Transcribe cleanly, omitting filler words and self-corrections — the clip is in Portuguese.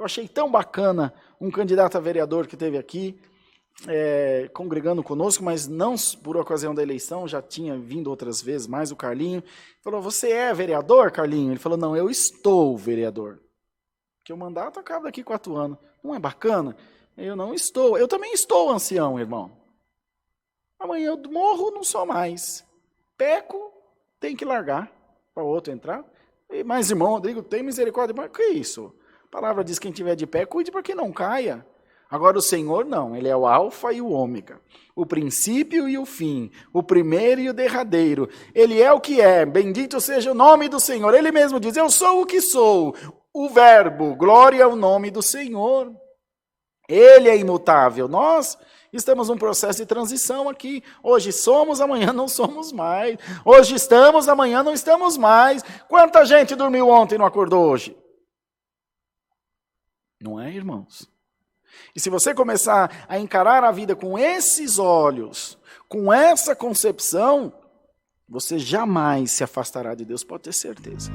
Eu achei tão bacana um candidato a vereador que teve aqui, congregando conosco, mas não por ocasião da eleição, já tinha vindo outras vezes, mais o Carlinho. Falou, você é vereador, Carlinho? Ele falou, não, eu estou vereador. Porque o mandato acaba daqui 4 anos. Não é bacana? Eu não estou. Eu também estou ancião, irmão. Amanhã eu morro, não sou mais. Peco, tem que largar para o outro entrar. Mas, irmão Rodrigo, tem misericórdia. Mas que isso? A palavra diz, quem tiver de pé, cuide para que não caia. Agora o Senhor não, Ele é o alfa e o ômega, o princípio e o fim, o primeiro e o derradeiro. Ele é o que é, bendito seja o nome do Senhor. Ele mesmo diz, eu sou o que sou, o verbo, glória ao nome do Senhor. Ele é imutável. Nós estamos num processo de transição aqui. Hoje somos, amanhã não somos mais. Hoje estamos, amanhã não estamos mais. Quanta gente dormiu ontem e não acordou hoje? Não é, irmãos? E se você começar a encarar a vida com esses olhos, com essa concepção, você jamais se afastará de Deus, pode ter certeza.